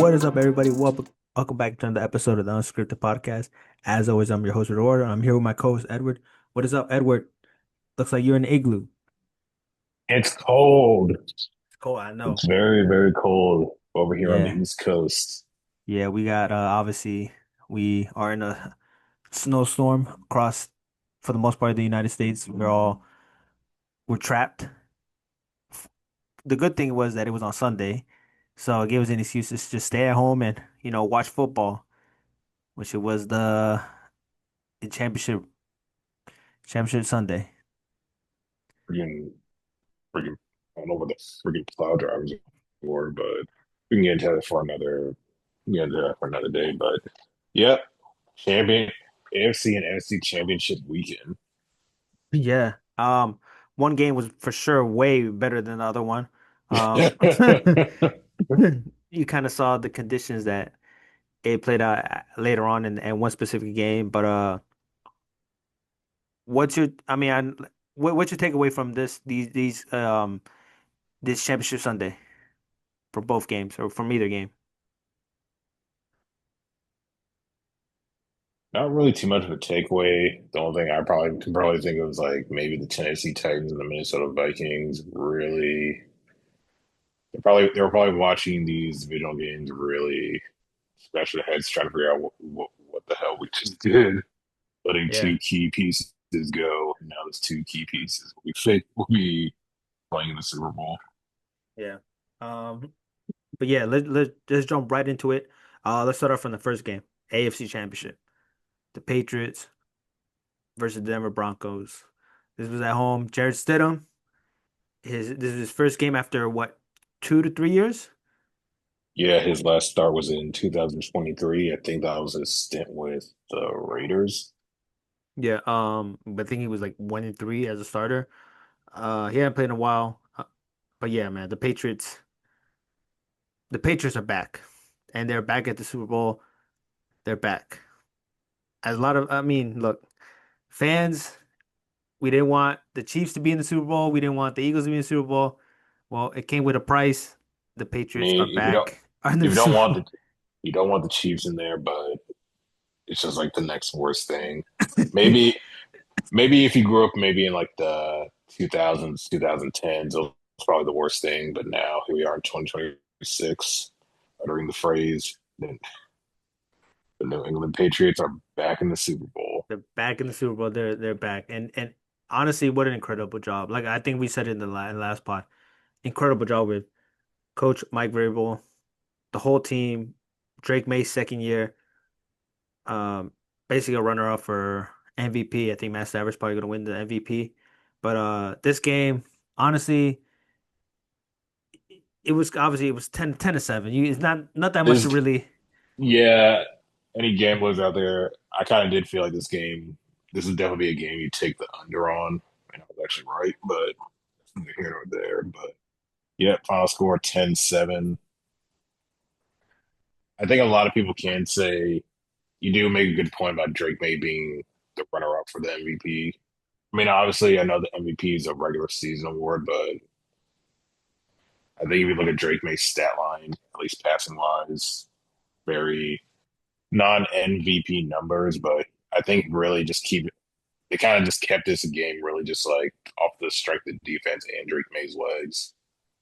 What is up, everybody? Welcome back to another episode of the Unscripted Podcast. As always, I'm your host, Eduardo. I'm here with my co-host, Edward. What is up, Edward? Looks like you're in the igloo. It's cold. It's cold, I know. It's very, very cold over here on the Yeah, East Coast. yeah. We got obviously we are in a snowstorm across, for the most part, of the United States. We're trapped. The good thing was that it was on Sunday, so it gave us an excuse to just stay at home and watch football, which it was the championship Sunday. Freaking, freaking, I don't know what the freaking plow drivers were, but we can get into that for another day. But yep, champion AFC and NFC Championship weekend. Yeah. One game was for sure way better than the other one. Um, you kind of saw the conditions that it played out later on in one specific game. But what's your, I mean, what's your takeaway from this championship Sunday for both games or from either game? Not really too much of a takeaway. The only thing I probably think of is like maybe the Tennessee Titans and the Minnesota Vikings really they were probably watching these divisional games really scratching their heads trying to figure out what the hell we just did, letting Yeah. two key pieces go. And now those two key pieces will be playing in the Super Bowl. Yeah. Um, but yeah, let's jump right into it. Let's start off from the first game, AFC Championship. The Patriots versus the Denver Broncos. This was at home. Jared Stidham, this is his first game after what, 2 to 3 years? Yeah, his last start was in 2023. I think that was his stint with the Raiders. Yeah, I think he was like 1 and 3 as a starter. He hadn't played in a while. But yeah, man, the Patriots are back. And they're back at the Super Bowl. They're back. As a lot of I mean, look, fans, we didn't want the Chiefs to be in the Super Bowl. We didn't want the Eagles to be in the Super Bowl. Well, it came with a price. The I Patriots are mean, back. Are in the if you don't Super want Bowl. you don't want the Chiefs in there, but it's just like the next worst thing. Maybe maybe if you grew up maybe in like the 2000s, 2010s, it was probably the worst thing. But now here we are in 2026, uttering the phrase, the New England Patriots are back in the Super Bowl. They're back in the Super Bowl. They're back. And honestly, what an incredible job. Like I think we said it in the last pod. Incredible job with Coach Mike Vrabel, the whole team, Drake May's second year, um, basically a runner up for MVP. I think Matt Stafford's probably gonna win the MVP. But this game, honestly, it was 10-7. It's not that much to This, really. yeah, any gamblers out there, I kind of did feel like this would definitely be a game you take the under on. I was actually right, but neither here nor there. But yeah, final score 10-7. I think a lot of people can say you do make a good point about Drake May being the runner up for the MVP. I mean, obviously, I know the MVP is a regular season award, but I think if you look at Drake May's stat line, at least passing wise, very non MVP numbers, but I think really just keep they kind of just kept this game really just like off the strength of defense and Drake May's legs.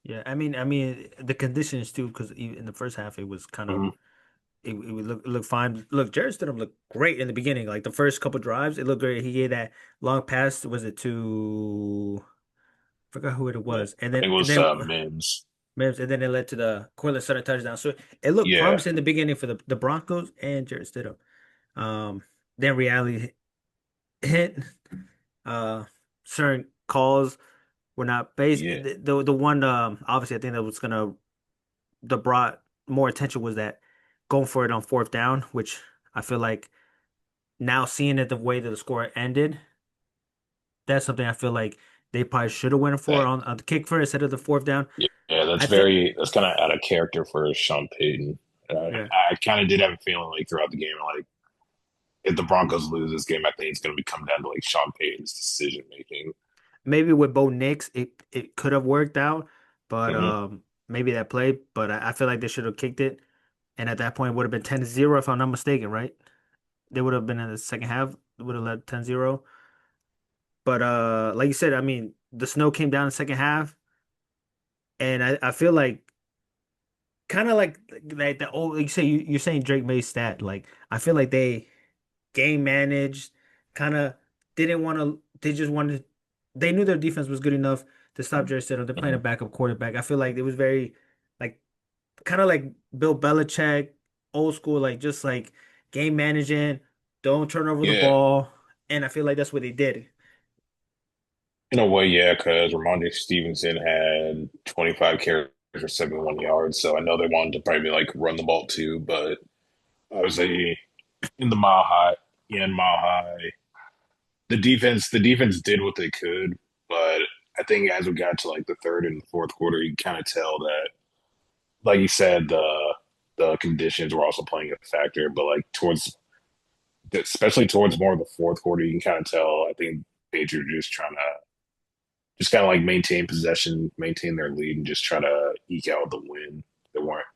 Yeah, I mean the conditions too, because in the first half it was kind of Mhm. it would look fine. Look, Jared Stidham looked great in the beginning. Like the first couple drives, it looked great. He gave that long pass. Was it to? Forgot who it Yeah. was. And I then think it and was then Mims. Mims, and then it led to the Cortland Sutton touchdown. So it looked Yeah. promising in the beginning for the Broncos and Jared Stidham. Um, then reality hit. Uh, certain calls were not based. Yeah. The one obviously I think that was gonna that brought more attention was that going for it on fourth down, which I feel like now seeing it the way that the score ended, that's something I feel like they probably should have went for That, on the kick first instead of the fourth down. yeah, I think, that's kind of out of character for Sean Payton. yeah, I kind of did have a feeling like throughout the game, like if the Broncos lose this game, I think it's going to be come down to like Sean Payton's decision making. maybe with Bo Nix, it could have worked out, but Hmm. maybe that play, but I feel like they should have kicked it. And at that point, it would have been 10-0 if I'm not mistaken, right? They would have been in the second half, would have led 10-0. But like you said, I mean, the snow came down in the second half, and I feel like kind of like the old, like you say, you're saying Drake May's stat. Like I feel like they game managed, kind of didn't want to. They just wanted. They knew their defense was good enough to stop Jerry Stidham. They're playing a Mhm. backup quarterback. I feel like it was very like kind of like Bill Belichick, old school, like just like game managing. Don't turn over the Yeah, ball, and I feel like that's what they did. in a way, yeah, because Ramondre Stevenson had 25 carries for 71 yards, so I know they wanted to probably like run the ball too, but obviously in the mile high, in mile high, the defense did what they could, but I think as we got to like the third and fourth quarter, you kind of tell that, like you said, the conditions were also playing a factor, but like towards especially towards more of the fourth quarter, you can kind of tell. I think Patriots are just trying to just kind of like maintain possession, maintain their lead, and just try to eke out the win. They weren't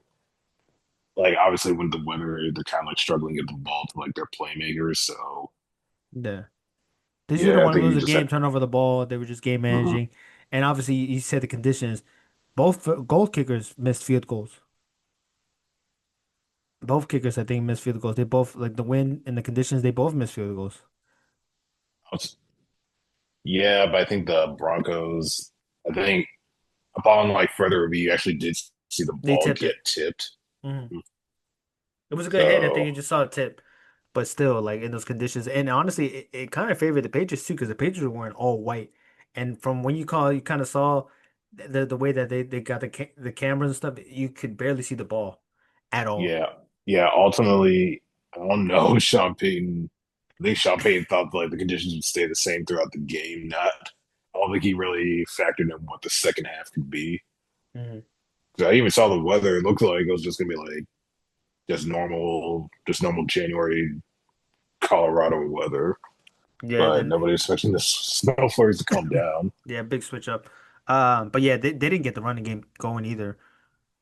like obviously when the weather they're kind of like struggling to get the ball to like their playmakers. So Yeah. They just didn't yeah, I want to think lose you a just have, game, turn over the ball. They were just game mhm. managing. And obviously, you said the conditions. Both goal kickers missed field goals. Both kickers, I think, missed field goals. They both, like the wind and the conditions, they both missed field goals. Yeah, but I think the Broncos. I think upon like further review, you actually did see the They ball tipped get it. tipped. hmm It was a good hit. I think So you just saw a tip. But still, like in those conditions. And honestly, it kind of favored the Patriots too, because the Patriots were wearing all white. And from when you kind of saw the way that they got the cameras and stuff, you could barely see the ball at all. yeah, yeah. Ultimately, I don't know. Sean Payton. I think Sean Payton thought like the conditions would stay the same throughout the game. Not. I don't think he really factored in what the second half could be. hmm 'Cause I even saw the weather. It looked like it was just gonna be like just normal January Colorado weather. Yeah, But then nobody expecting the snow flurries to come down. yeah, big switch up. But yeah, they didn't get the running game going either.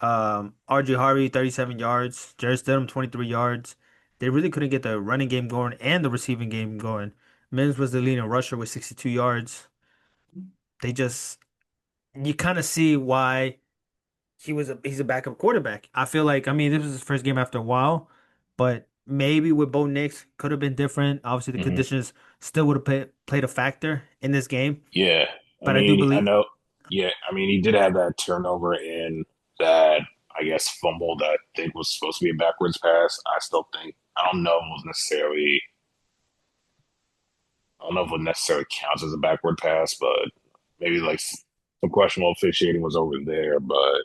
RJ Harvey, 37 yards. Jared Stidham, 23 yards. They really couldn't get the running game going and the receiving game going. Mims was the leading rusher with 62 yards. They just, you kind of see why he's a backup quarterback. I feel like, I mean, this was his first game after a while, but maybe with Bo Nix could have been different. Obviously, the Hmm. conditions still would have played a factor in this game, Yeah, I but I do mean, I believe, know. Yeah, I mean, he did have that turnover in that, I guess, fumble that I think was supposed to be a backwards pass. I still think I don't know if it was necessarily. I don't know if it necessarily counts as a backward pass, but maybe like some questionable officiating was over there. But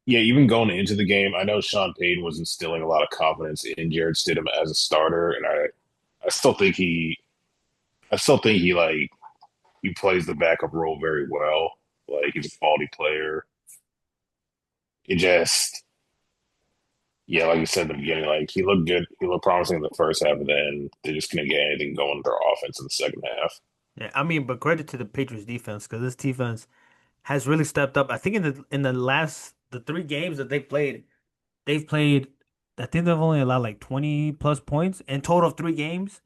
yeah, even going into the game, I know Sean Payton was instilling a lot of confidence in Jared Stidham as a starter, and I still think I still think he plays the backup role very well. Like he's a quality player. It just, yeah, like you said in the beginning, like he looked good. He looked promising in the first half, and then they just couldn't get anything going with their offense in the second half. yeah, I mean, but credit to the Patriots defense because this defense has really stepped up. I think in the last the three games that they've played. I think they've only allowed like 20 plus points in total of three games.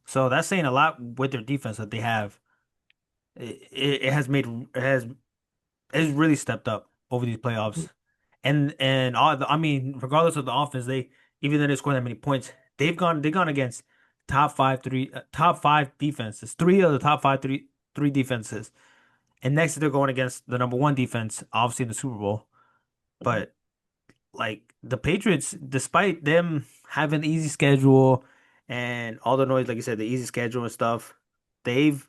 So that's saying a lot with their defense that they have. It has made it's really stepped up over these playoffs. And all I mean, regardless of the offense, they even though they score that many points, they've gone against top five defenses, three of the top five three defenses. And next they're going against the number one defense, obviously in the Super Bowl. But like the Patriots, despite them having the easy schedule and all the noise, like you said, the easy schedule and stuff, they've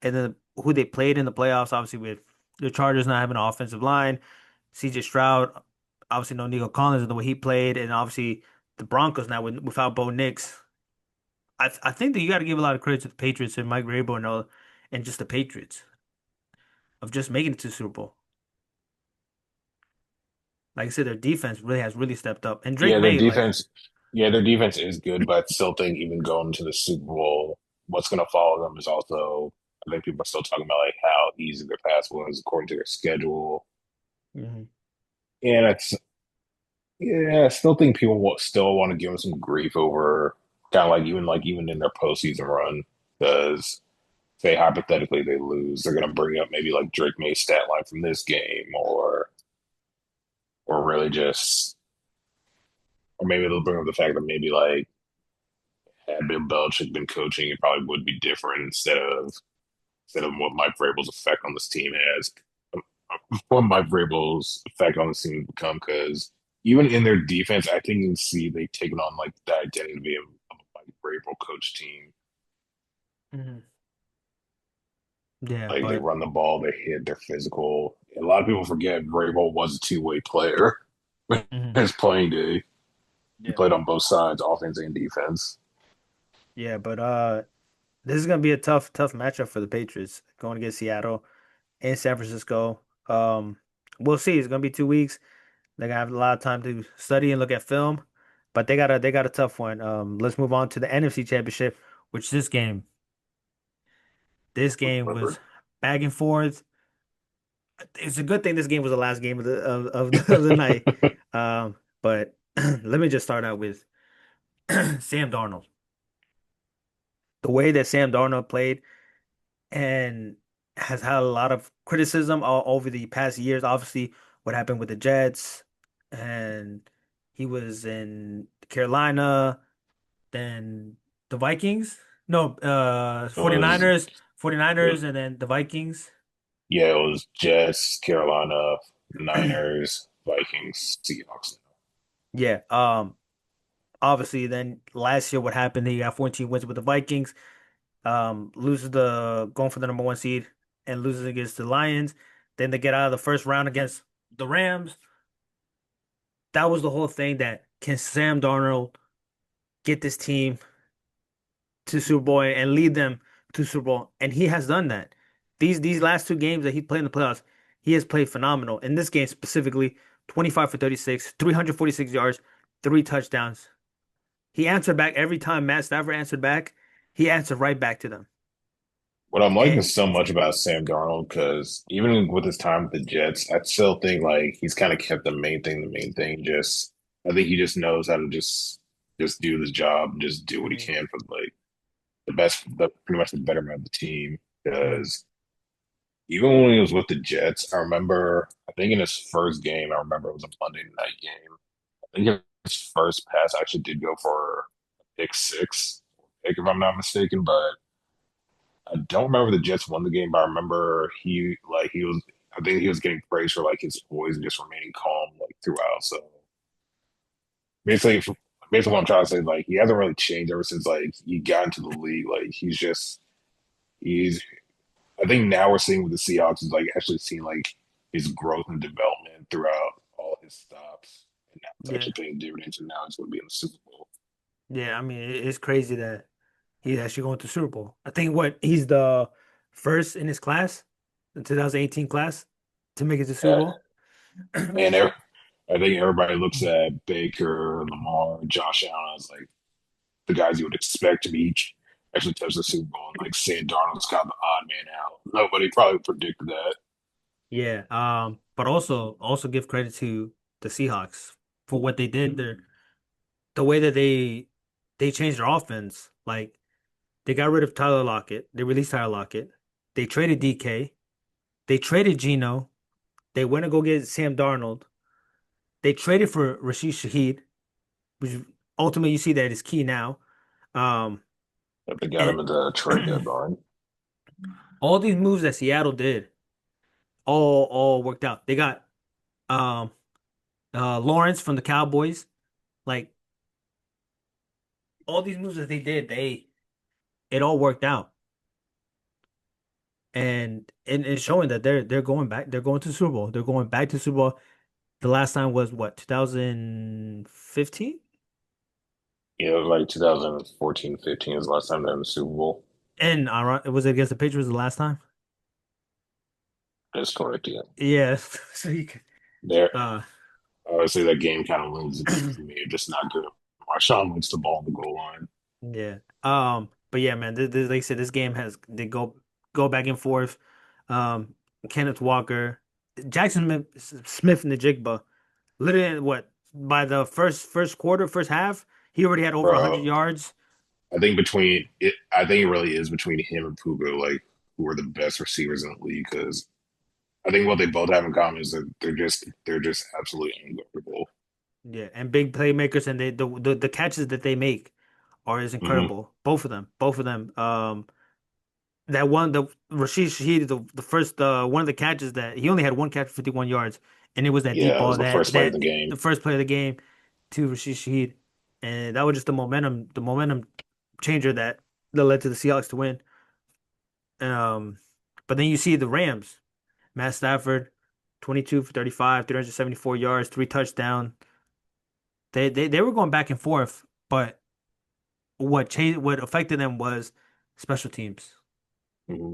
and then who they played in the playoffs, obviously with the Chargers not having an offensive line, CJ Stroud, obviously no Nico Collins and the way he played, and obviously the Broncos now without Bo Nix. I think that you got to give a lot of credit to the Patriots and Mike Vrabel and all, and just the Patriots of just making it to the Super Bowl. Like I said, their defense has really stepped up, and Drake Yeah, their May, like. defense, yeah, their defense is good, but I still think even going to the Super Bowl, what's going to follow them is also, I think people are still talking about like how easy their pass was according to their schedule, Mhm. and it's Yeah, I still think people will still want to give him some grief over kind of like even in their postseason run. Because say hypothetically they lose, they're gonna bring up maybe like Drake May's stat line from this game, or really just, or maybe they'll bring up the fact that maybe like had Bill Belichick been coaching, it probably would be different instead of what Mike Vrabel's effect on this team has, what Mike Vrabel's effect on the team has become. Because even in their defense, I think you can see they've taken on like the identity of a Mike Vrabel coach team. Mhm. Yeah, Like they but run the ball, they hit, they're physical. A lot of people forget Vrabel was a two-way player. mhm. His playing day, he Yeah, played on both sides, offense and defense. yeah, but this is gonna be a tough matchup for the Patriots going against Seattle and San Francisco. We'll see. It's gonna be 2 weeks. They're gonna have a lot of time to study and look at film, but they got a tough one. Let's move on to the NFC Championship, which this game Remember? was back and forth. It's a good thing this game was the last game of the night. But let me just start out with Sam Darnold. The way that Sam Darnold played and has had a lot of criticism all over the past years. Obviously, what happened with the Jets, and he was in Carolina, then the Vikings. No, It was 49ers, it was 49ers, and then the Vikings. yeah, it was Jets, Carolina, Niners, Vikings, Seahawks. Yeah. Obviously, then last year, what happened? He got 14 wins with the Vikings. Loses the going for the number one seed and loses against the Lions. Then they get out of the first round against the Rams. That was the whole thing. That can Sam Darnold get this team to Super Bowl and lead them to Super Bowl? And he has done that. These last two games that he played in the playoffs, he has played phenomenal. In this game specifically, 25 for 36, 346 yards, three touchdowns. He answered back every time Matt Stafford answered back. He answered right back to them. What I'm liking And so much about Sam Darnold, because even with his time with the Jets, I still think like he's kind of kept the main thing the main thing. Just I think he just knows how to just do the job, just do what he Mhm, can for like the pretty much the betterment of the team. mhm. Because even when he was with the Jets, I remember I think in his first game, I remember it was a Monday night game. I think his first pass actually did go for a pick six, pick if I'm not mistaken, but I don't remember the Jets won the game, but I remember he was I think he was getting praised for like his poise and just remaining calm like throughout. So basically basically what I'm trying to say is like he hasn't really changed ever since like he got into the league. Like he's I think now we're seeing with the Seahawks is like actually seeing like his growth and development throughout all his stops. And now it's Yeah. actually paying dividends and now he's gonna be in the Super Bowl. Yeah, I mean, it's crazy that he's actually going to Super Bowl. I think what he's the first in his class, the 2018 class, to make it to Super Yeah. Bowl, which And is I think everybody looks at Baker, Lamar, Josh Allen as like the guys you would expect to be actually touch the Super Bowl. And like Sam Darnold's kind of the odd man out. Nobody probably predicted that. yeah. But also give credit to the Seahawks for what they did there. The way that they changed their offense, like they got rid of Tyler Lockett, they released Tyler Lockett, they traded DK, they traded Geno, they went to go get Sam Darnold, they traded for Rashid Shaheed, which ultimately you see that is key now. Um, If they got and him at the trade deadline. all these moves that Seattle did, all worked out. They got um Lawrence from the Cowboys. Like all these moves that they did, it all worked out. And it's showing that they're going back, they're going to Super Bowl. They're going back to Super Bowl. The last time was what, 2015? Yeah, it was like 2014, 15 was the last time they were in the Super Bowl. And was it against the Patriots the last time? That's correct, yeah. Yeah. So you could There, uh obviously, that game kind of wins the game for me. Just not good. Marshawn wins the ball on the goal line. yeah. But yeah, man, like I said, this game has they go back and forth. Um, Kenneth Walker, Jackson Smith and the Jigba, literally what by the first quarter, first half, he already had over 100 bro. yards. I think it really is between him and Puka, like who are the best receivers in the league. Because I think what they both have in common is that they're just absolutely unguardable. Yeah, and big playmakers, and the catches that they make are is Hmm. incredible. Both of them. That one, the Rashid Shaheed, the first one of the catches that he only had one catch for 51 yards, and it was that deep Yeah, it ball was the that first play of the that game. the first play of the game to Rashid Shaheed, and that was just the momentum changer that led to the Seahawks to win. Um, but then you see the Rams, Matt Stafford, 22 for 35, 374 yards, three touchdowns. They were going back and forth, but what affected them was special teams. Hmm.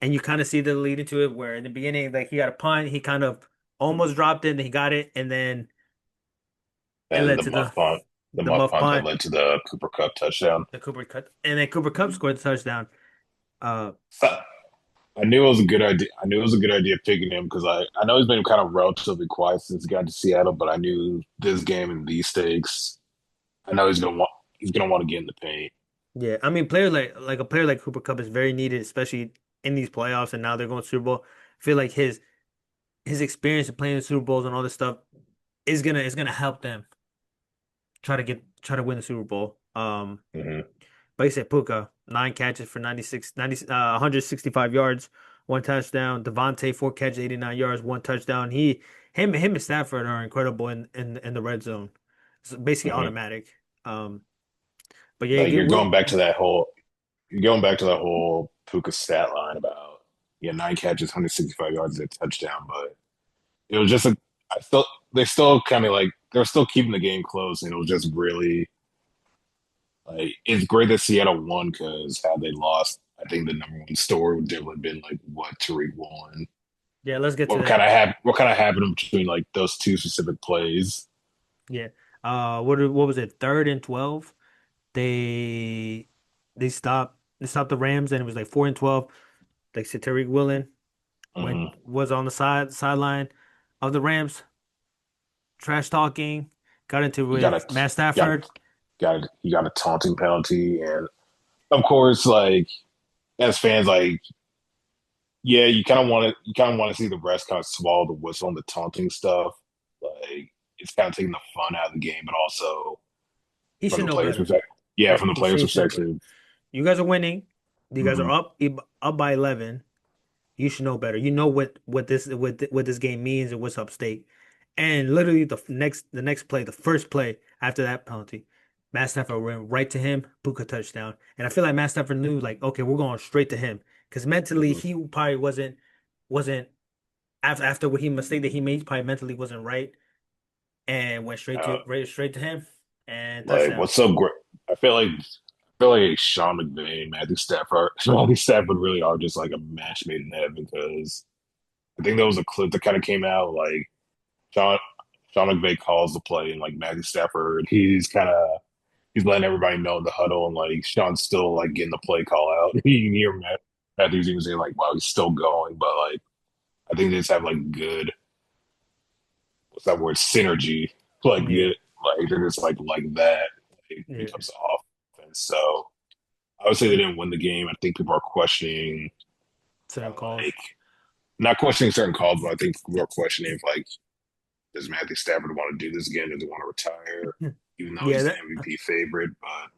And you kind of see the lead into it where in the beginning, like he got a punt, he kind of almost dropped it, and he got it, and then it And led to the the muff muff punt that punt, led to the Cooper Cup touchdown. the Cooper Cup, and then Cooper Cup scored the touchdown. Uh, So, I knew it was a good idea. I knew it was a good idea picking him because I know he's been kind of relatively quiet since he got to Seattle, but I knew this game and these stakes. I know he's gonna want to get in the paint. yeah, I mean, player like a player like Cooper Cup is very needed, especially in these playoffs, and now they're going to Super Bowl. I feel like his experience of playing the Super Bowls and all this stuff is gonna help them try to win the Super Bowl. Hmm. But you said Puka, nine catches for 165 yards, one touchdown. Devontae, four catches, 89 yards, one touchdown. Him and Stafford are incredible in the red zone. It's basically Hmm. automatic. Um, but yeah, Like get will you're going back to that whole Puka stat line about nine catches, 165 yards, and a touchdown, but it was just a I still they still kind of like they're still keeping the game close, and it was just really like it's great that Seattle won because had they lost, I think the number one story would definitely been like what Tariq won. yeah, let's get to that. What kind of happened in between like those two specific plays. Yeah. What was it? Third and 12. They they stopped the Rams and it was like 4-12. Like Tariq Woolen Hmm. was on the sideline of the Rams, trash talking, got into He got a with Matt got Stafford. he got a taunting penalty, and of course, like as fans, like yeah, you kind of want to see the refs kind of swallow the whistle on the taunting stuff. Like it's kind of taking the fun out of the game, but also He from should the know players' better. perspective. Yeah, Yeah, from the players' he should know better. perspective. You guys are winning. You guys are Hmm. up by 11. You should know better. You know what this game means and what's up stake. And literally the next play, the first play after that penalty, Matt Stafford went right to him, Puka touchdown. And I feel like Matt Stafford knew like, okay, we're going straight to him because mentally Hmm. he probably wasn't after what he mistake that he made, he probably mentally wasn't right and went Uh, straight to him and like touchdown. what's so great? I feel like Sean McVay, and Matthew Stafford really are just like a match made in heaven because I think there was a clip that kind of came out like Sean Sean McVay calls the play and like Matthew Stafford, he's letting everybody know in the huddle and like Sean's still like getting the play call out. You can hear Matthews even saying like, "Wow, he's still going," but like I think they just have like good what's that word synergy, like Yeah, good, like they're just like that like, when it yeah, comes to offense. So I would say they didn't win the game. I think people are questioning certain calls. like not questioning certain calls, but I think people are questioning if like does Matthew Stafford want to do this again? Does he want to retire? Even though Yeah, he's the that MVP favorite, but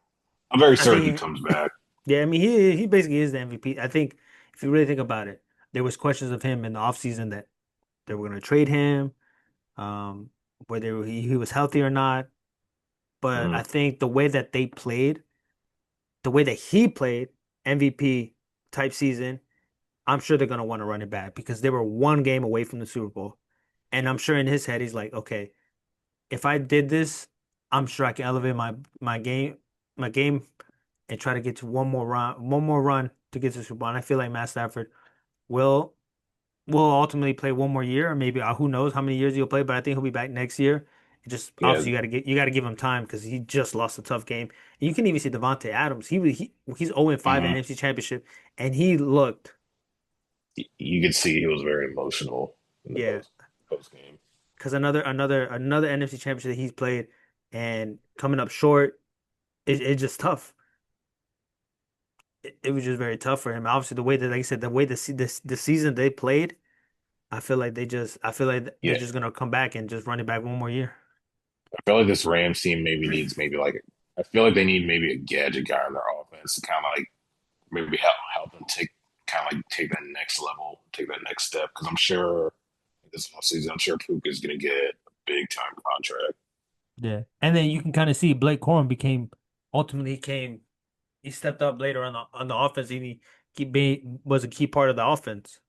I'm very I certain he think. comes back. Yeah, I mean he basically is the MVP. I think if you really think about it, there was questions of him in the offseason that they were going to trade him, um, whether he was healthy or not. But I Mm-hmm. think the way that they played, the way that he played, MVP type season, I'm sure they're going to want to run it back because they were one game away from the Super Bowl. And I'm sure in his head he's like, okay, if I did this, I'm sure I can elevate my game and try to get to one more run to get to the Super Bowl. And I feel like Matt Stafford will will ultimately play one more year, or maybe who knows how many years he'll play. But I think he'll be back next year. It just Yeah, obviously you got to give him time because he just lost a tough game. And you can even see Devontae Adams. He's 0-5 in mm-hmm. NFC Championship, and he looked You could see he was very emotional in the yeah. post game. because another NFC Championship that he's played and coming up short, it's just tough. It was just very tough for him. Obviously, the way that, like I said, the way the season they played, I feel like they're Yeah, just gonna come back and just run it back one more year. I feel like this Rams team maybe needs maybe like I feel like they need maybe a gadget guy in their offense to kind of like maybe help them take kind of like take that next level, take that next step. Because I'm sure this offseason, I'm sure Puka is going to get a big time contract. Yeah, and then you can kind of see Blake Corum became ultimately he stepped up later on the offense. And he being was a key part of the offense.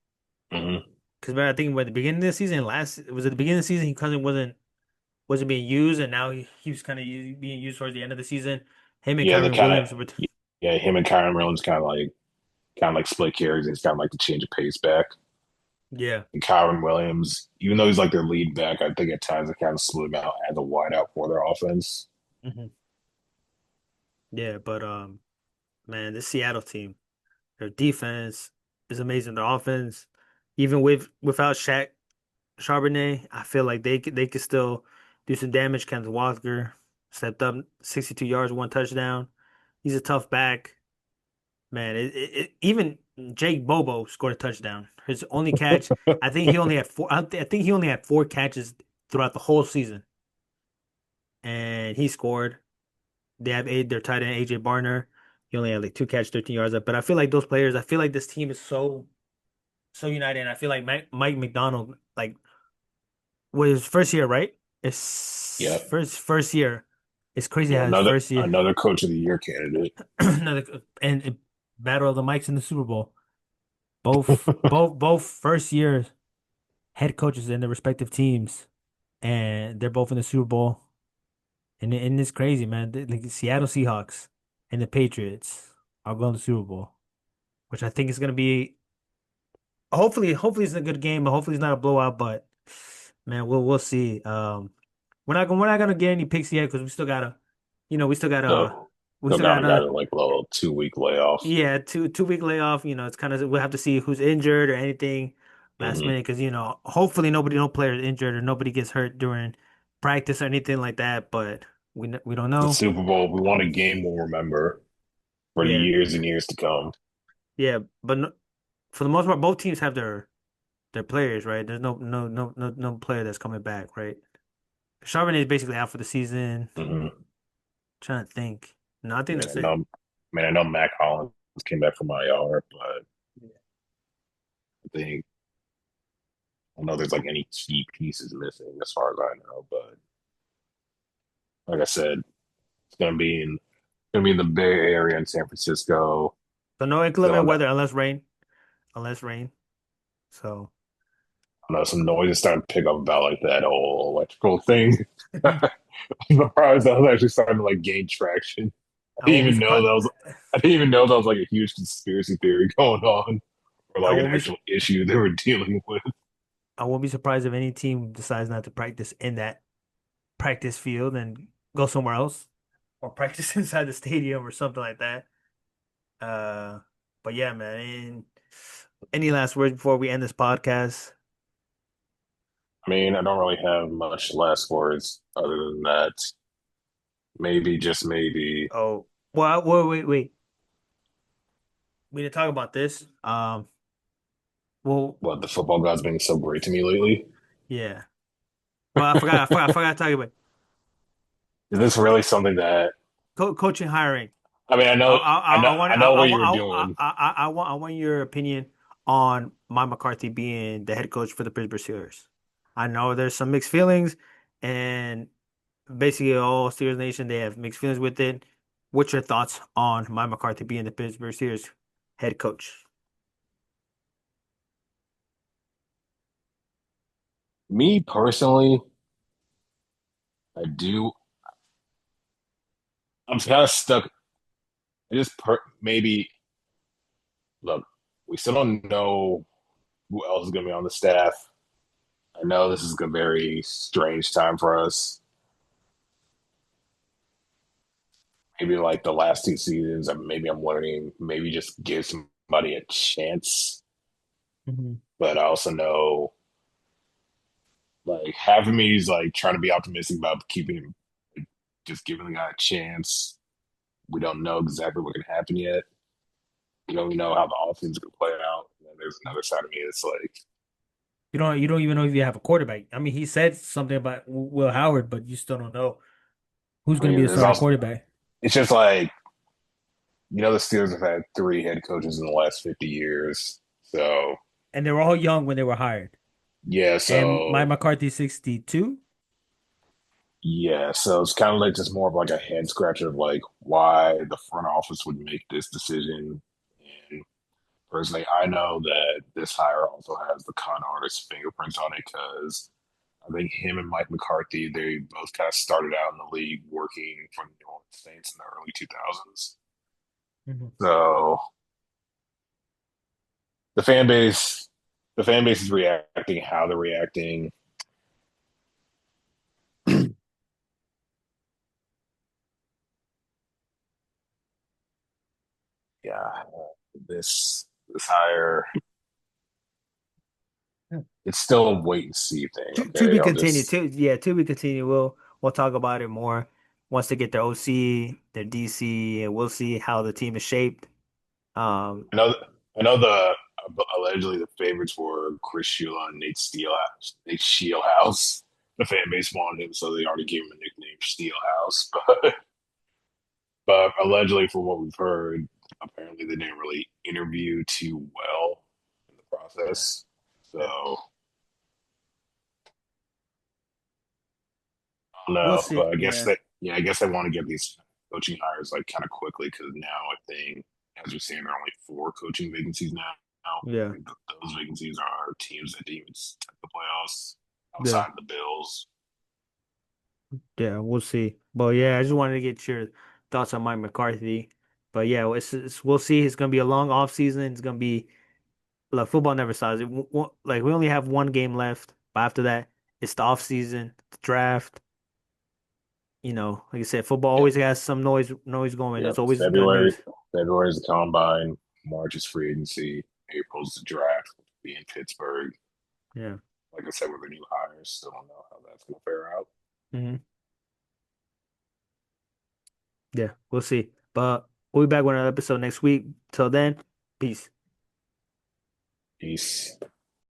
Hmm. Because I think at the beginning of the season, last it was at the beginning of the season, he kind of wasn't being used, and now he was kind of being used towards the end of the season. Him and Yeah, they Kyron kind of Williams were, yeah him and Kyron Williams kind of like split carries. It's kind of like to change the pace back. yeah, And Kyron Williams, even though he's like their lead back, I think at times it kind of split him out as a wideout for their offense. hmm yeah. But man, this Seattle team, their defense is amazing. Their offense, even without Shaq Charbonnet, I feel like they could still do some damage. Kenneth Walker stepped up 62 yards, one touchdown. He's a tough back. Man, even Jake Bobo scored a touchdown. His only catch, I think he only had four. I think he only had four catches throughout the whole season, and he scored. They have their tight end AJ Barner. He only had like two catches, 13 yards up. But I feel like those players. I feel like this team is so united. And I feel like Mike McDonald, like, was his first year, right? It's Yep. first year. It's crazy Yeah, how his first year, another coach of the year candidate. another and battle of the mics in the Super Bowl. Both first year head coaches in their respective teams, and they're both in the Super Bowl. And it's crazy, man. Like the Seattle Seahawks and the Patriots are going to the Super Bowl, which I think is going to be hopefully it's a good game, but hopefully it's not a blowout. But man, we'll see. We're not gonna get any picks yet because we still gotta, we still gotta So we still still got got another. a like little 2 week layoff. Yeah, two week layoff. It's kind of we'll have to see who's injured or anything last Hmm. minute because hopefully no player is injured or nobody gets hurt during practice or anything like that. But we don't The know. Super Bowl, we want a game we'll remember for Yeah, years and years to come. yeah. But no, for the most part, both teams have their players, right? There's no player that's coming back, right? Charbonnet is basically out for the season. Hmm. Trying to think. No, I think Yeah, that's it. no, man, I know Mac Hollins came back from IR, but I know there's like any key pieces missing as far as I know. But like I said, it's gonna be in the Bay Area in San Francisco. So no Still, inclement weather unless rain. So. I know some noises starting to pick up about like that whole electrical thing. I'm surprised that was actually starting to like gain traction. I won't be surprised. I didn't even know that was like a huge conspiracy theory going on or I like an won't be. actual issue they were dealing with. I won't be surprised if any team decides not to practice in that practice field and go somewhere else or practice inside the stadium or something like that. Uh, but yeah, man. And any last words before we end this podcast? I mean, I don't really have much last words other than that. Maybe, just maybe, Oh, well, wait. We didn't talk about this. Well, what the football god's been so great to me lately. yeah. Well, I forgot to talk about Is this really something that coaching hiring. I mean, I know what you were doing. I want your opinion on Mike McCarthy being the head coach for the Pittsburgh Steelers. I know there's some mixed feelings, and basically all Steelers Nation they have mixed feelings with it. What's your thoughts on Mike McCarthy being the Pittsburgh Steelers head coach? Me personally, I do. I'm kind of stuck. Maybe look. We still don't know who else is going to be on the staff. I know this is a very strange time for us. Maybe like the last 2 seasons, maybe I'm wondering, maybe just give somebody a chance. Mhm. But I also know Like half of me is like trying to be optimistic about keeping him, like, just giving the guy a chance. We don't know exactly what can happen yet. We don't even know how the offense is going to play out. And then there's another side of me that's like, You don't even know if you have a quarterback. I mean, he said something about Will Howard, but you still don't know who's I going to mean, be the there's starting also, quarterback. it's just like, the Steelers have had three head coaches in the last 50 years. So, And they were all young when they were hired. yeah, And Mike so, McCarthy 62. yeah, so it's kind of like just more of like a head scratcher of like why the front office would make this decision. And personally, I know that this hire also has the con artist fingerprints on it because I think him and Mike McCarthy, they both kind of started out in the league working for the New Orleans Saints in the early 2000s. Mhm. So the fan base, the fan base is reacting how they're reacting. Yeah, this hire, it's still a wait and see thing. To Okay, be I'll continued. just To be continued. We'll talk about it more once they get their OC, their DC, and we'll see how the team is shaped. Um, I know the allegedly the favorites were Chris Shula and Nate Steelhouse. The fan base wanted him, so they already gave him a nickname, Steelhouse. But allegedly, for what we've heard, apparently they didn't really interview too well in the process. yeah, So I don't we'll know, see. but Yeah, I guess they want to get these coaching hires like kind of quickly because now I think, as you're saying, there are only four coaching vacancies now. yeah, And those vacancies are teams that didn't even step the playoffs yeah, outside of the Bills. yeah. We'll see. But yeah, I just wanted to get your thoughts on Mike McCarthy. But yeah, we'll see. It's gonna be a long off season. It's gonna be like football never stops. Like we only have one game left, but after that, it's the off season, the draft. Like I said, football Yeah, always has some noise going. yeah. There's always good news. February is the combine. March is free agency. April's the draft. Be in Pittsburgh. Yeah. Like I said, with the new hires, still don't know how that's going to fare out. Hmm. Yeah, we'll see. But we'll be back with another episode next week. Till then, peace. Peace.